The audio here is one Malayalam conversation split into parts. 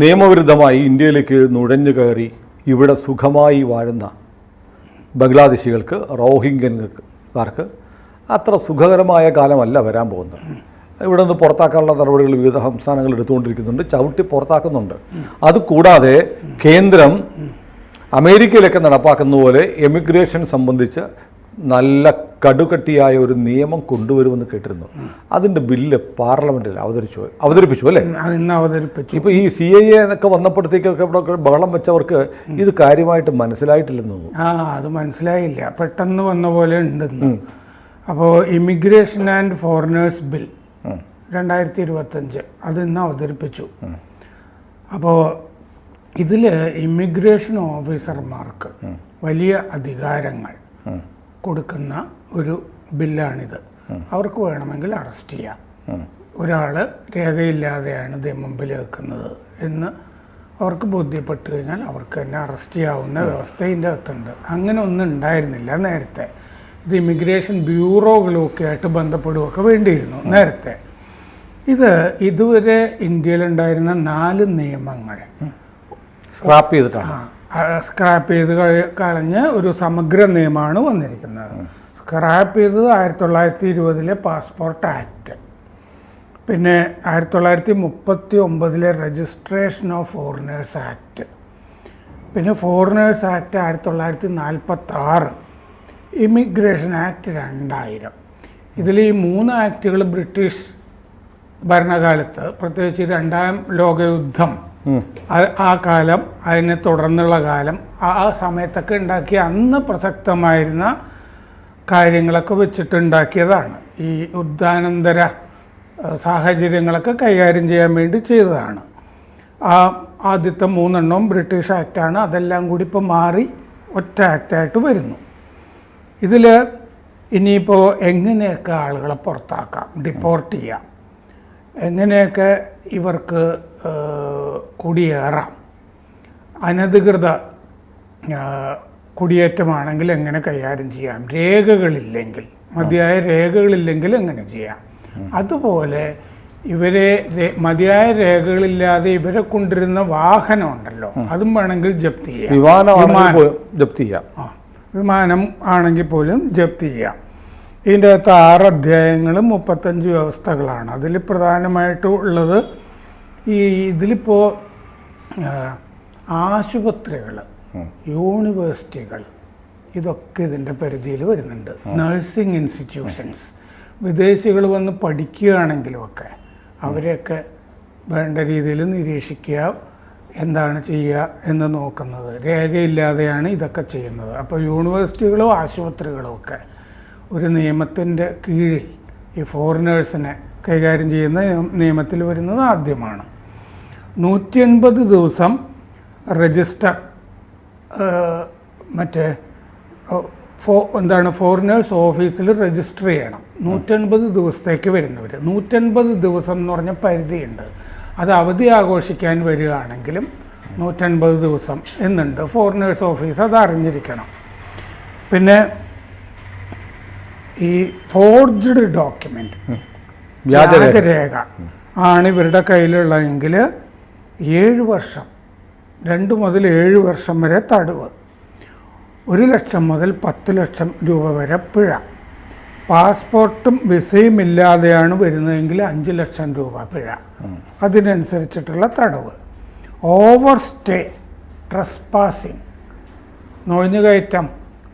നിയമവിരുദ്ധമായി ഇന്ത്യയിലേക്ക് നുഴഞ്ഞു കയറി ഇവിടെ സുഖമായി വാഴുന്ന ബംഗ്ലാദേശികൾക്ക്, റോഹിംഗ്യൻകാർക്ക് അത്ര സുഖകരമായ കാലമല്ല വരാൻ പോകുന്നത്. ഇവിടെ നിന്ന് പുറത്താക്കാനുള്ള നടപടികൾ വിവിധ സംസ്ഥാനങ്ങൾ എടുത്തുകൊണ്ടിരിക്കുന്നുണ്ട്, ചവിട്ടി പുറത്താക്കുന്നുണ്ട്. അതുകൂടാതെ കേന്ദ്രം അമേരിക്കയിലൊക്കെ നടപ്പാക്കുന്ന പോലെ എമിഗ്രേഷൻ സംബന്ധിച്ച് നല്ല കടുകട്ടിയായ ഒരു നിയമം കൊണ്ടുവരുമെന്ന് കേട്ടിരുന്നു. അതിൻ്റെ ബില്ല് പാർലമെൻറ്റിൽ അവതരിപ്പിച്ചു അല്ലേ? ഇപ്പോൾ ഈ CAA എന്നൊക്കെ വന്നപ്പോഴത്തേക്കൊക്കെ ഇവിടെ ബഹളം വെച്ചവർക്ക് ഇത് കാര്യമായിട്ട് മനസ്സിലായിട്ടില്ലെന്ന് തോന്നുന്നു. അത് മനസ്സിലായില്ല, പെട്ടെന്ന് വന്ന പോലെ ഉണ്ടെന്ന്. അപ്പോൾ ഇമിഗ്രേഷൻ ആൻഡ് ഫോറിനേഴ്സ് ബിൽ 2025 അത് ഇന്ന് അവതരിപ്പിച്ചു. അപ്പോൾ ഇതിൽ ഇമിഗ്രേഷൻ ഓഫീസർമാർക്ക് വലിയ അധികാരങ്ങൾ കൊടുക്കുന്ന ഒരു ബില്ലാണിത്. അവർക്ക് വേണമെങ്കിൽ അറസ്റ്റ് ചെയ്യാം. ഒരാൾ രേഖയില്ലാതെയാണ് ഇതിന് മുമ്പിൽ വെക്കുന്നത് എന്ന് അവർക്ക് ബോധ്യപ്പെട്ട് കഴിഞ്ഞാൽ അവർക്ക് തന്നെ അറസ്റ്റ് ചെയ്യാവുന്ന വ്യവസ്ഥ ഇതിൻ്റെ അകത്തുണ്ട്. അങ്ങനെ ഒന്നും ഉണ്ടായിരുന്നില്ല നേരത്തെ. ഇത് ഇമിഗ്രേഷൻ ബ്യൂറോകളൊക്കെ ആയിട്ട് ബന്ധപ്പെടുകയൊക്കെ വേണ്ടിയിരുന്നു നേരത്തെ. ഇതുവരെ ഇന്ത്യയിലുണ്ടായിരുന്ന 4 നിയമങ്ങൾ സ്ക്രാപ്പ് ചെയ്ത് കളഞ്ഞ് ഒരു സമഗ്ര നിയമമാണ് വന്നിരിക്കുന്നത്. സ്ക്രാപ്പ് ചെയ്തത് 1920 പാസ്പോർട്ട് ആക്ട്, പിന്നെ 1939 രജിസ്ട്രേഷൻ ഓഫ് ഫോറിനേഴ്സ് ആക്ട്, പിന്നെ ഫോറിനേഴ്സ് ആക്ട് 1946, ഇമിഗ്രേഷൻ ആക്ട് 2000. ഇതിൽ ഈ 3 ആക്ടുകൾ ബ്രിട്ടീഷ് ഭരണകാലത്ത്, പ്രത്യേകിച്ച് 2ാം ലോകയുദ്ധം ആ കാലം, അതിനെ തുടർന്നുള്ള കാലം, ആ സമയത്തൊക്കെ ഉണ്ടാക്കിയ അന്ന് പ്രസക്തമായിരുന്ന കാര്യങ്ങളൊക്കെ വെച്ചിട്ടുണ്ടാക്കിയതാണ്. ഈ യുദ്ധാനന്തര സാഹചര്യങ്ങളൊക്കെ കൈകാര്യം ചെയ്യാൻ വേണ്ടി ചെയ്തതാണ്. ആദ്യത്തെ 3 ബ്രിട്ടീഷ് ആക്റ്റാണ്. അതെല്ലാം കൂടി ഇപ്പോൾ മാറി ഒറ്റ ആക്റ്റായിട്ട് വരുന്നു. ഇതിൽ ഇനിയിപ്പോൾ എങ്ങനെയൊക്കെ ആളുകളെ പുറത്താക്കാം, ഡിപ്പോർട്ട് ചെയ്യാം, എങ്ങനെയൊക്കെ ഇവർക്ക് കുടിയേറാം, അനധികൃത കുടിയേറ്റമാണെങ്കിൽ എങ്ങനെ കൈകാര്യം ചെയ്യാം, രേഖകളില്ലെങ്കിൽ, മതിയായ രേഖകളില്ലെങ്കിൽ എങ്ങനെ ചെയ്യാം, അതുപോലെ ഇവരെ മതിയായ രേഖകളില്ലാതെ ഇവരെ കൊണ്ടിരുന്ന വാഹനം ഉണ്ടല്ലോ അതും വേണമെങ്കിൽ ജപ്തി ചെയ്യാം. വിമാനം ആണെങ്കിൽ പോലും ജപ്തി ചെയ്യാം. ഇതിൻ്റെ അകത്ത് 6 അധ്യായങ്ങളും 35 വ്യവസ്ഥകളാണ്. അതിൽ പ്രധാനമായിട്ടും ഉള്ളത് ഇതിലിപ്പോൾ ആശുപത്രികൾ, യൂണിവേഴ്സിറ്റികൾ, ഇതൊക്കെ ഇതിൻ്റെ പരിധിയിൽ വരുന്നുണ്ട്. നഴ്സിംഗ് ഇൻസ്റ്റിറ്റ്യൂഷൻസ്, വിദേശികൾ വന്ന് പഠിക്കുകയാണെങ്കിലുമൊക്കെ അവരെയൊക്കെ വേണ്ട രീതിയിൽ നിരീക്ഷിക്കുക, എന്താണ് ചെയ്യുക എന്ന് നോക്കുന്നത്. രേഖയില്ലാതെയാണ് ഇതൊക്കെ ചെയ്യുന്നത്. അപ്പോൾ യൂണിവേഴ്സിറ്റികളോ ആശുപത്രികളോ ഒക്കെ ഒരു നിയമത്തിൻ്റെ കീഴിൽ ഈ ഫോറിനേഴ്സിനെ കൈകാര്യം ചെയ്യുന്ന നിയമത്തിൽ വരുന്നത് ആദ്യമാണ്. 180 ദിവസം രജിസ്റ്റർ ഫോറിനേഴ്സ് ഓഫീസിൽ രജിസ്റ്റർ ചെയ്യണം. 180 ദിവസത്തേക്ക് വരുന്നവർ. 180 ദിവസം എന്ന് പറഞ്ഞ പരിധിയുണ്ട്. അത് അവധി ആഘോഷിക്കാൻ വരികയാണെങ്കിലും 180 ദിവസം എന്നുണ്ട്. ഫോറിനേഴ്സ് ഓഫീസ് അത് അറിഞ്ഞിരിക്കണം. പിന്നെ ഈ ഫോർജ്ഡ് ഡോക്യുമെൻ്റ്, വ്യാജരേഖ ആണ് ഇവരുടെ കയ്യിലുള്ളതെങ്കിൽ 7 വർഷം, 2 മുതൽ 7 വർഷം വരെ തടവ്, 1 ലക്ഷം മുതൽ 10 ലക്ഷം രൂപ വരെ പിഴ. പാസ്പോർട്ടും വിസയും ഇല്ലാതെയാണ് വരുന്നതെങ്കിൽ 5 ലക്ഷം രൂപ പിഴ, അതിനനുസരിച്ചിട്ടുള്ള തടവ്. ഓവർ സ്റ്റേ, ട്രസ്പാസിങ്, നുഴഞ്ഞുകയറ്റം,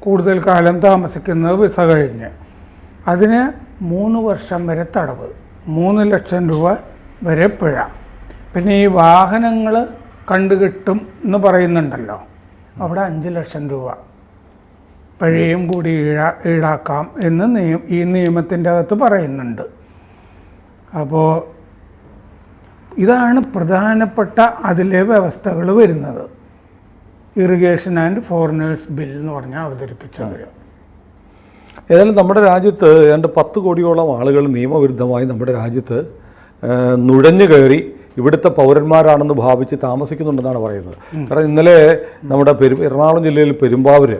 കൂടുതൽ കാലം താമസിക്കുന്നത് വിസ കഴിഞ്ഞ്, അതിന് 3 വർഷം വരെ തടവ്, 3 ലക്ഷം രൂപ വരെ പിഴ. പിന്നെ ഈ വാഹനങ്ങൾ കണ്ടുകിട്ടും എന്ന് പറയുന്നുണ്ടല്ലോ, അവിടെ 5 ലക്ഷം രൂപ പിഴയും കൂടി ഈടാക്കാം എന്ന് ഈ നിയമത്തിൻ്റെ അകത്ത് പറയുന്നുണ്ട്. അപ്പോൾ ഇതാണ് പ്രധാനപ്പെട്ട അതിലെ വ്യവസ്ഥകൾ വരുന്നത്. ഇറിഗേഷൻ ആൻഡ് ഫോറിനേഴ്സ് ബിൽ എന്ന് പറഞ്ഞാൽ അവതരിപ്പിച്ചത്. ഏതായാലും നമ്മുടെ രാജ്യത്ത് ഏതാണ്ട് 10 കോടിയോളം ആളുകൾ നിയമവിരുദ്ധമായി നമ്മുടെ രാജ്യത്ത് നുഴഞ്ഞു കയറി ഇവിടുത്തെ പൗരന്മാരാണെന്ന് ഭാവിച്ച് താമസിക്കുന്നുണ്ടെന്നാണ് പറയുന്നത്. കാരണം ഇന്നലെ നമ്മുടെ എറണാകുളം ജില്ലയിൽ പെരുമ്പാവൂർ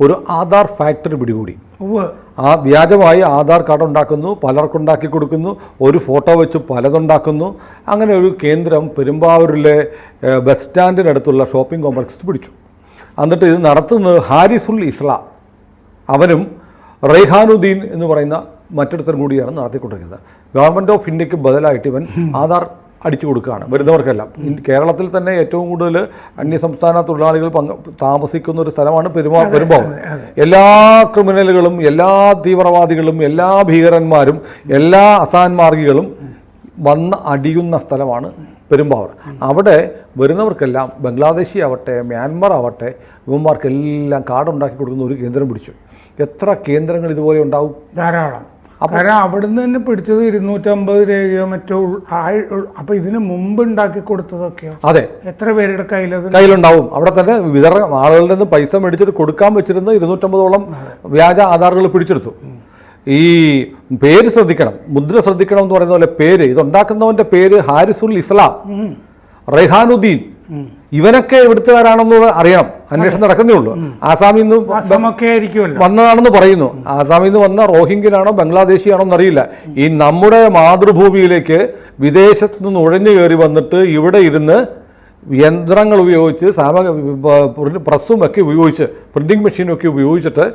ഒരു ആധാർ ഫാക്ടറി പിടികൂടി. ഉവ്വ്. ആ വ്യാജമായി ആധാർ കാർഡ് ഉണ്ടാക്കുന്നു, പലർക്കുണ്ടാക്കി കൊടുക്കുന്നു, ഒരു ഫോട്ടോ വെച്ച് പലതുണ്ടാക്കുന്നു. അങ്ങനെ ഒരു കേന്ദ്രം പെരുമ്പാവൂരിലെ ബസ് സ്റ്റാൻഡിനടുത്തുള്ള ഷോപ്പിംഗ് കോംപ്ലക്സ് പിടിച്ചു. എന്നിട്ട് ഇത് നടത്തുന്നത് ഹാരിസുൽ ഇസ്ലാം, അവനും റെയ്ഹാനുദ്ദീൻ എന്ന് പറയുന്ന മറ്റൊരുത്തരും കൂടിയാണ് നടത്തിക്കൊണ്ടിരിക്കുന്നത്. ഗവൺമെൻറ് ഓഫ് ഇന്ത്യക്ക് ബദലായിട്ട് ഇവൻ ആധാർ അടിച്ചു കൊടുക്കുകയാണ് വരുന്നവർക്കെല്ലാം. കേരളത്തിൽ തന്നെ ഏറ്റവും കൂടുതൽ അന്യസംസ്ഥാന തൊഴിലാളികൾ താമസിക്കുന്ന ഒരു സ്ഥലമാണ് പെരുമ്പാവൂർ. എല്ലാ ക്രിമിനലുകളും, എല്ലാ തീവ്രവാദികളും, എല്ലാ ഭീകരന്മാരും, എല്ലാ അസാൻമാർഗികളും വന്ന് അടിയുന്ന സ്ഥലമാണ് പെരുമ്പാവൂർ. അവിടെ വരുന്നവർക്കെല്ലാം ബംഗ്ലാദേശി ആവട്ടെ, മ്യാൻമർ ആവട്ടെ, ഇവന്മാർക്കെല്ലാം കാർഡ് ഉണ്ടാക്കി കൊടുക്കുന്ന ഒരു കേന്ദ്രം പിടിച്ചു. എത്ര കേന്ദ്രങ്ങൾ ഇതുപോലെ ഉണ്ടാവും? ധാരാളം. കാരണം അവിടുന്ന് തന്നെ പിടിച്ചത് 250 രൂപയോ മറ്റോ. അപ്പൊ ഇതിന് മുമ്പ് ഉണ്ടാക്കി കൊടുത്തതൊക്കെയോ? അതെ, എത്ര പേരുടെ കയ്യിലുണ്ടാവും? അവിടെ തന്നെ വിതരണം ആളുകളുടെ നിന്ന് പൈസ മേടിച്ചിട്ട് കൊടുക്കാൻ വെച്ചിരുന്ന 250ഓളം വ്യാജ ആധാറുകൾ പിടിച്ചെടുത്തു. ഈ പേര് ശ്രദ്ധിക്കണം, മുദ്ര ശ്രദ്ധിക്കണം എന്ന് പറയുന്ന പോലെ പേര്, ഇതുണ്ടാക്കുന്നവന്റെ പേര് ഹാരിസുൽ ഇസ്ലാം, റെയ്ഹാനുദ്ദീൻ, ഇവനൊക്കെ എവിടുത്തുകാരാണെന്ന് അറിയണം. അന്വേഷണം നടക്കുന്നേ ഉള്ളൂ. ആസാമിൽ നിന്ന് വന്നതാണെന്ന് പറയുന്നു. ആസാമിൽ നിന്ന് വന്ന റോഹിംഗ്യനാണോ ബംഗ്ലാദേശിയാണോ എന്നറിയില്ല. ഈ നമ്മുടെ മാതൃഭൂമിയിലേക്ക് വിദേശത്ത് നിന്ന് നുഴഞ്ഞു കയറി വന്നിട്ട് ഇവിടെ ഇരുന്ന് യന്ത്രങ്ങൾ ഉപയോഗിച്ച് പ്രസ്സും ഒക്കെ ഉപയോഗിച്ച്, പ്രിന്റിംഗ് മെഷീനൊക്കെ ഉപയോഗിച്ചിട്ട്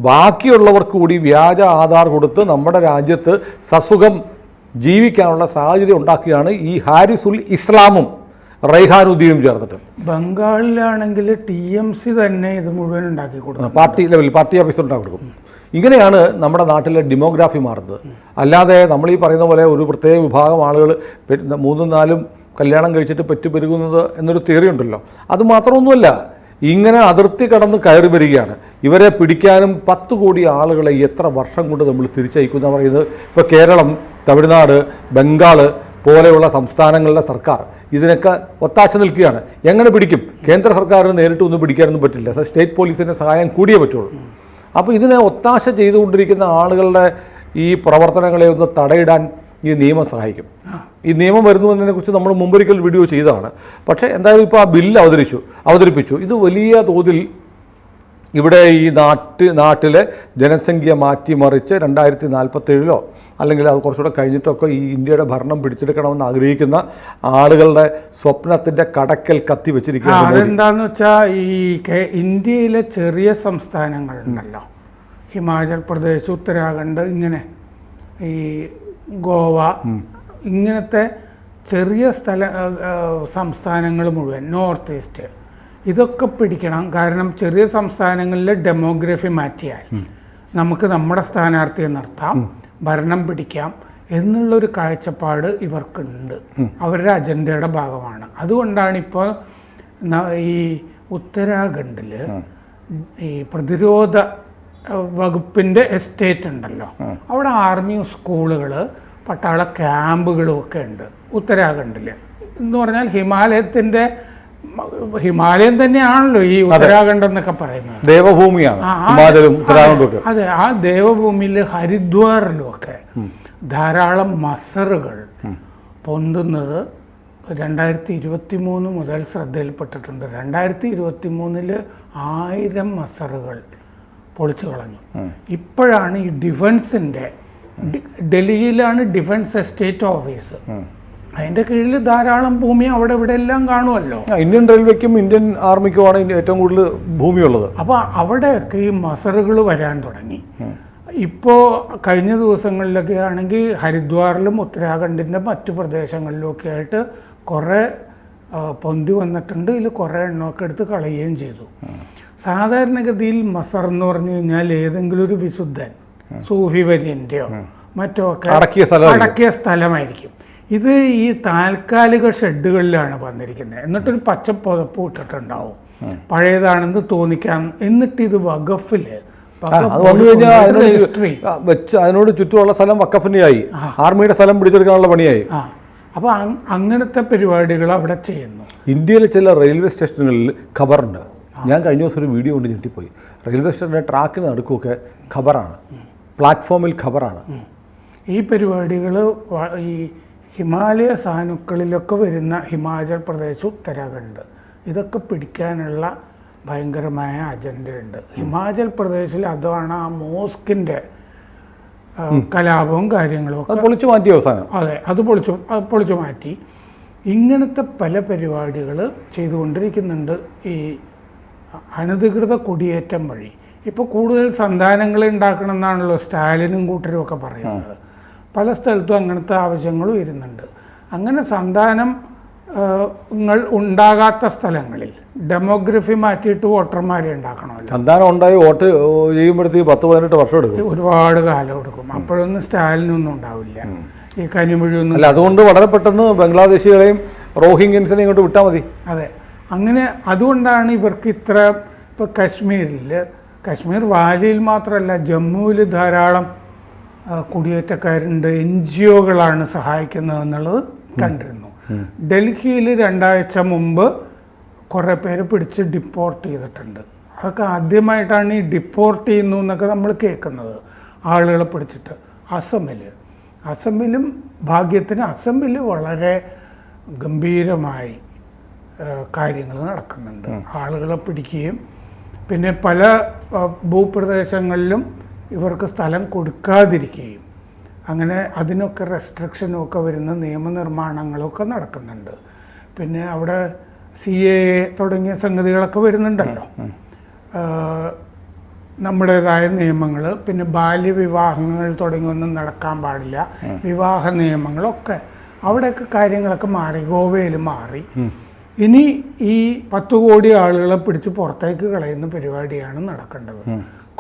ബാക്കിയുള്ളവർക്ക് കൂടി വ്യാജ ആധാർ കൊടുത്ത് നമ്മുടെ രാജ്യത്ത് സസുഖം ജീവിക്കാനുള്ള സാഹചര്യം ഉണ്ടാക്കിയാണ് ഈ ഹാരിസുൽ ഇസ്ലാമും റെയ്ഹാനുദ്ദീനും ചേർന്നിട്ട്. ബംഗാളിലാണെങ്കിൽ TMC തന്നെ ഇത് മുഴുവൻ ഉണ്ടാക്കി കൊടുക്കും, പാർട്ടി ലെവലിൽ പാർട്ടി ഓഫീസർ ഉണ്ടാക്കി കൊടുക്കും. ഇങ്ങനെയാണ് നമ്മുടെ നാട്ടിലെ ഡെമോഗ്രാഫി മാറുന്നത്. അല്ലാതെ നമ്മൾ ഈ പറയുന്ന പോലെ ഒരു പ്രത്യേക വിഭാഗം ആളുകൾ 3-4 കല്യാണം കഴിച്ചിട്ട് പെറ്റുപെരുകുന്നത് എന്നൊരു തിയറി ഉണ്ടല്ലോ, അത് മാത്രമൊന്നുമല്ല. ഇങ്ങനെ അതിർത്തി കടന്ന് കയറി വരികയാണ്. ഇവരെ പിടിക്കാനും 10 കോടി ആളുകളെ എത്ര വർഷം കൊണ്ട് നമ്മൾ തിരിച്ചയക്കുന്ന പറയുന്നത്. ഇപ്പോൾ കേരളം, തമിഴ്നാട്, ബംഗാൾ പോലെയുള്ള സംസ്ഥാനങ്ങളുടെ സർക്കാർ ഇതിനൊക്കെ ഒത്താശ നിൽക്കുകയാണ്. എങ്ങനെ പിടിക്കും? കേന്ദ്ര സർക്കാരിന് നേരിട്ട് ഒന്നും പിടിക്കാനൊന്നും പറ്റില്ല. സ്റ്റേറ്റ് പോലീസിൻ്റെ സഹായം കൂടിയേ പറ്റുള്ളൂ. അപ്പോൾ ഇതിനെ ഒത്താശ ചെയ്തുകൊണ്ടിരിക്കുന്ന ആളുകളുടെ ഈ പ്രവർത്തനങ്ങളെ ഒന്ന് തടയിടാൻ ഈ നിയമം സഹായിക്കും. ഈ നിയമം വരുന്നു എന്നതിനെക്കുറിച്ച് നമ്മൾ മുമ്പൊരിക്കൽ വീഡിയോ ചെയ്തതാണ്. പക്ഷേ എന്തായാലും ഇപ്പോൾ ആ ബില്ല് അവതരിപ്പിച്ചു. ഇത് വലിയ തോതിൽ ഇവിടെ ഈ നാട്ടിലെ ജനസംഖ്യ മാറ്റിമറിച്ച് 2047 അല്ലെങ്കിൽ അത് കുറച്ചുകൂടെ കഴിഞ്ഞിട്ടൊക്കെ ഈ ഇന്ത്യയുടെ ഭരണം പിടിച്ചെടുക്കണമെന്ന് ആഗ്രഹിക്കുന്ന ആളുകളുടെ സ്വപ്നത്തിൻ്റെ കടക്കൽ കത്തി വെച്ചിരിക്കുകയാണ്. അതെന്താണെന്ന് വെച്ചാൽ ഈ ഇന്ത്യയിലെ ചെറിയ സംസ്ഥാനങ്ങളുണ്ടല്ലോ, ഹിമാചൽ പ്രദേശ്, ഉത്തരാഖണ്ഡ്, ഇങ്ങനെ ഈ ഗോവ, ഇങ്ങനത്തെ ചെറിയ സംസ്ഥാനങ്ങൾ മുഴുവൻ, നോർത്ത് ഈസ്റ്റ്, ഇതൊക്കെ പിടിക്കണം. കാരണം ചെറിയ സംസ്ഥാനങ്ങളിലെ ഡെമോഗ്രഫി മാറ്റിയാൽ നമുക്ക് നമ്മുടെ സ്ഥാനാർത്ഥിയെ നിർത്താം, ഭരണം പിടിക്കാം എന്നുള്ളൊരു കാഴ്ചപ്പാട് ഇവർക്കുണ്ട്. അവരുടെ അജണ്ടയുടെ ഭാഗമാണ്. അതുകൊണ്ടാണ് ഇപ്പോൾ ഈ ഉത്തരാഖണ്ഡിൽ ഈ പ്രതിരോധ വകുപ്പിൻ്റെ എസ്റ്റേറ്റ് ഉണ്ടല്ലോ, അവിടെ ആർമി സ്കൂളുകൾ, പട്ടാള ക്യാമ്പുകളും ഒക്കെ ഉണ്ട് ഉത്തരാഖണ്ഡിൽ. എന്ന് പറഞ്ഞാൽ ഹിമാലയം തന്നെയാണല്ലോ ഈ ഉത്തരാഖണ്ഡ് എന്നൊക്കെ പറയുന്നത്, ദേവഭൂമിയാണ്. അതെ, ആ ദേവഭൂമിയിൽ ഹരിദ്വാറിലുമൊക്കെ ധാരാളം മസറുകൾ പൊന്തുന്നത് 2023 മുതൽ ശ്രദ്ധയിൽപ്പെട്ടിട്ടുണ്ട്. 2023 1000 മസറുകൾ പൊളിച്ചു കളഞ്ഞു. ഇപ്പോഴാണ് ഈ ഡിഫൻസിൻ്റെ, ഡൽഹിയിലാണ് ഡിഫൻസ് എസ്റ്റേറ്റ് ഓഫീസ്, അതിൻ്റെ കീഴിൽ ധാരാളം ഭൂമി അവിടെ ഇവിടെ എല്ലാം കാണുമല്ലോ. ഇന്ത്യൻ റെയിൽവേക്കും ഇന്ത്യൻ ആർമിക്കുമാണ് ഏറ്റവും കൂടുതൽ ഭൂമിയുള്ളത്. അപ്പോൾ അവിടെയൊക്കെ ഈ മസറുകൾ വരാൻ തുടങ്ങി. ഇപ്പോൾ കഴിഞ്ഞ ദിവസങ്ങളിലൊക്കെ ആണെങ്കിൽ ഹരിദ്വാറിലും ഉത്തരാഖണ്ഡിൻ്റെ മറ്റു പ്രദേശങ്ങളിലുമൊക്കെ ആയിട്ട് കുറേ പൊന്തി വന്നിട്ടുണ്ട്. ഇതിൽ കുറേ എണ്ണമൊക്കെ എടുത്ത് കളയുകയും ചെയ്തു. സാധാരണഗതിയിൽ മസർ എന്ന് പറഞ്ഞു കഴിഞ്ഞാൽ ഏതെങ്കിലും ഒരു വിശുദ്ധൻ, സൂഫി വര്യൻ്റെയോ മറ്റോ ഒക്കെ അടക്കിയ സ്ഥലമായിരിക്കും. ഇത് ഈ താൽക്കാലിക ഷെഡുകളിലാണ് വന്നിരിക്കുന്നത്. എന്നിട്ടൊരു പച്ച പുതപ്പ് ഇട്ടിട്ടുണ്ടാവും, പഴയതാണെന്ന് തോന്നിക്കാൻ. എന്നിട്ട് ഇത് വഖഫിൽ വെച്ച് അതിനോട് ചുറ്റുമുള്ള സ്ഥലം വഖഫിനായി, ആർമിയുടെ സ്ഥലം പിടിച്ചെടുക്കാനുള്ള പണിയായി. അപ്പോൾ അങ്ങനത്തെ പരിപാടികൾ അവിടെ ചെയ്യുന്നു. ഇന്ത്യയിലെ ചില റെയിൽവേ സ്റ്റേഷനുകളിൽ ഖബറുണ്ട്. ഞാൻ കഴിഞ്ഞ ദിവസം ഒരു വീഡിയോ കൊണ്ട് ഞെട്ടിപ്പോയി. റെയിൽവേ സ്റ്റേഷൻ്റെ ട്രാക്കിന് നടുക്കുമൊക്കെ ഖബറാണ്, പ്ലാറ്റ്ഫോമിൽ ഖബറാണ്. ഈ പരിപാടികൾ ഈ ഹിമാലയ സാനുക്കളിലൊക്കെ വരുന്ന ഹിമാചൽ പ്രദേശ്, ഉത്തരാഖണ്ഡ്, ഇതൊക്കെ പിടിക്കാനുള്ള ഭയങ്കരമായ അജണ്ടയുണ്ട്. ഹിമാചൽ പ്രദേശിൽ അതാണ് ആ മോസ്കിൻ്റെ കലാപവും കാര്യങ്ങളും ഒക്കെ പൊളിച്ചു മാറ്റി അവസാനം. അതെ, അത് പൊളിച്ചു മാറ്റി. ഇങ്ങനത്തെ പല പരിപാടികൾ ചെയ്തുകൊണ്ടിരിക്കുന്നുണ്ട് ഈ അനധികൃത കുടിയേറ്റം വഴി. ഇപ്പോൾ കൂടുതൽ സന്താനങ്ങൾ ഉണ്ടാക്കണം എന്നാണല്ലോ സ്റ്റാലിനും കൂട്ടരും ഒക്കെ പറയുന്നത്. പല സ്ഥലത്തും അങ്ങനത്തെ ആവശ്യങ്ങളും വരുന്നുണ്ട്. അങ്ങനെ സന്താനങ്ങൾ ഉണ്ടാകാത്ത സ്ഥലങ്ങളിൽ ഡെമോഗ്രഫി മാറ്റിയിട്ട് വോട്ടർമാരെ ഉണ്ടാക്കണമല്ലോ. സന്താനം ഉണ്ടായി വോട്ട് ചെയ്യുമ്പോഴത്തേക്ക് 10-18 വർഷം എടുക്കും, ഒരുപാട് കാലം എടുക്കും. അപ്പോഴൊന്നും സ്റ്റാലിനൊന്നും ഉണ്ടാവില്ല, ഈ കനിമൊഴിയൊന്നും. അല്ല, അതുകൊണ്ട് വളരെ പെട്ടെന്ന് ബംഗ്ലാദേശികളെയും റോഹിംഗ്യൻസിനെയും ഇങ്ങോട്ട് വിട്ടാൽ മതി. അതെ, അങ്ങനെ അതുകൊണ്ടാണ് ഇവർക്ക് ഇത്ര. ഇപ്പോൾ കശ്മീർ വാലിയിൽ മാത്രമല്ല, ജമ്മുവിൽ ധാരാളം കുടിയേറ്റക്കാരുണ്ട്. NGOകളാണ് സഹായിക്കുന്നത് എന്നുള്ളത് കണ്ടിരുന്നു. ഡൽഹിയിൽ 2 ആഴ്ച മുമ്പ് കുറേ പേര് പിടിച്ച് ഡിപ്പോർട്ട് ചെയ്തിട്ടുണ്ട്. അതൊക്കെ ആദ്യമായിട്ടാണ് ഈ ഡിപ്പോർട്ട് ചെയ്യുന്നു എന്നൊക്കെ നമ്മൾ കേൾക്കുന്നത്, ആളുകളെ പിടിച്ചിട്ട്. അസമിലും ഭാഗ്യത്തിന് അസമിൽ വളരെ ഗംഭീരമായി കാര്യങ്ങൾ നടക്കുന്നുണ്ട്. ആളുകളെ പിടിക്കുകയും പിന്നെ പല ഭൂപ്രദേശങ്ങളിലും ഇവർക്ക് സ്ഥലം കൊടുക്കാതിരിക്കുകയും അങ്ങനെ അതിനൊക്കെ റെസ്ട്രിക്ഷനും ഒക്കെ വരുന്ന നിയമനിർമ്മാണങ്ങളൊക്കെ നടക്കുന്നുണ്ട്. പിന്നെ അവിടെ CAA തുടങ്ങിയ സംഗതികളൊക്കെ വരുന്നുണ്ടല്ലോ, നമ്മുടേതായ നിയമങ്ങൾ. പിന്നെ ബാല്യവിവാഹങ്ങൾ തുടങ്ങിയൊന്നും നടക്കാൻ പാടില്ല, വിവാഹ നിയമങ്ങളൊക്കെ അവിടെയൊക്കെ കാര്യങ്ങളൊക്കെ മാറി, ഗോവയിൽ മാറി. ഇനി ഈ 10 കോടി ആളുകളെ പിടിച്ച് പുറത്തേക്ക് കളയുന്ന പരിപാടിയാണ് നടക്കേണ്ടത്.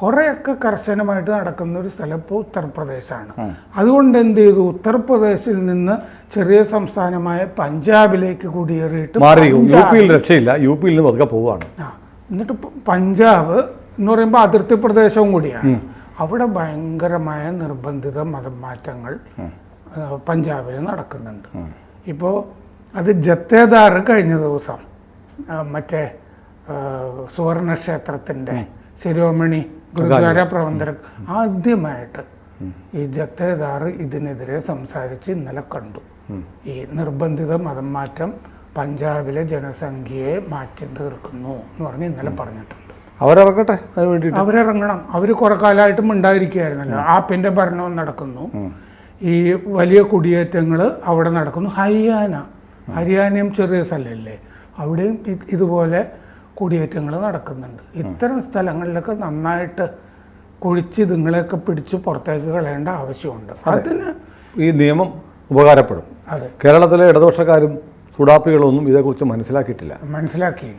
കുറേയൊക്കെ കർശനമായിട്ട് നടക്കുന്ന ഒരു സ്ഥലം ഇപ്പോൾ ഉത്തർപ്രദേശാണ്. അതുകൊണ്ട് എന്ത് ചെയ്തു, ഉത്തർപ്രദേശിൽ നിന്ന് ചെറിയ സംസ്ഥാനമായ പഞ്ചാബിലേക്ക് കുടിയേറിയിട്ട് രക്ഷയില്ല, UP-യിൽ നിന്ന് പതുക്കെ പോവുകയാണ്. എന്നിട്ട് പഞ്ചാബ് എന്ന് പറയുമ്പോൾ അതിർത്തി പ്രദേശവും കൂടിയാണ്. അവിടെ ഭയങ്കരമായ നിർബന്ധിത മതം മാറ്റങ്ങൾ പഞ്ചാബിൽ നടക്കുന്നുണ്ട്. ഇപ്പോൾ അത് ജത്തേദാർ കഴിഞ്ഞ ദിവസം മറ്റേ സുവർണക്ഷേത്രത്തിൻ്റെ ശിരോമണി ഗുരുദ്വാര പ്രബന്ധകർ ആദ്യമായിട്ട് ഈ ജത്തേദാർ ഇതിനെതിരെ സംസാരിച്ച് ഇന്നലെ കണ്ടു. ഈ നിർബന്ധിത മതം മാറ്റം പഞ്ചാബിലെ ജനസംഖ്യയെ മാറ്റി തീർക്കുന്നു എന്ന് പറഞ്ഞ് ഇന്നലെ പറഞ്ഞിട്ടുണ്ട്. അവരിറങ്ങട്ടെ, അതിന് വേണ്ടിയിട്ട് അവരിറങ്ങണം. അവർ കുറെ കാലമായിട്ടും ഉണ്ടായിരിക്കുകയായിരുന്നല്ലോ. ആപ്പിൻ്റെ ഭരണവും നടക്കുന്നു, ഈ വലിയ കുടിയേറ്റങ്ങൾ അവിടെ നടക്കുന്നു. ഹരിയാനയും ചെറിയ സ്ഥലമല്ലേ, അവിടെയും ഇതുപോലെ കുടിയേറ്റങ്ങൾ നടക്കുന്നുണ്ട്. ഇത്തരം സ്ഥലങ്ങളിലൊക്കെ നന്നായിട്ട് കുഴിച്ച് നിങ്ങളെയൊക്കെ പിടിച്ച് പുറത്തേക്ക് കളയേണ്ട ആവശ്യമുണ്ട്. അതിന് ഈ നിയമം ഉപകാരപ്പെടും. അതെ, കേരളത്തിലെ ഇടതുപക്ഷക്കാരും സുഡാപ്പികളൊന്നും ഇതേക്കുറിച്ച് മനസ്സിലാക്കി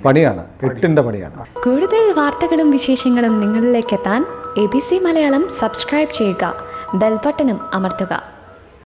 പണിയാണ്, 8ന്റെ പണിയാണ്. കൂടുതൽ വാർത്തകളും വിശേഷങ്ങളും നിങ്ങളിലേക്ക് എത്താൻ ABC മലയാളം സബ്സ്ക്രൈബ് ചെയ്യുക, ബെൽബട്ടനും അമർത്തുക.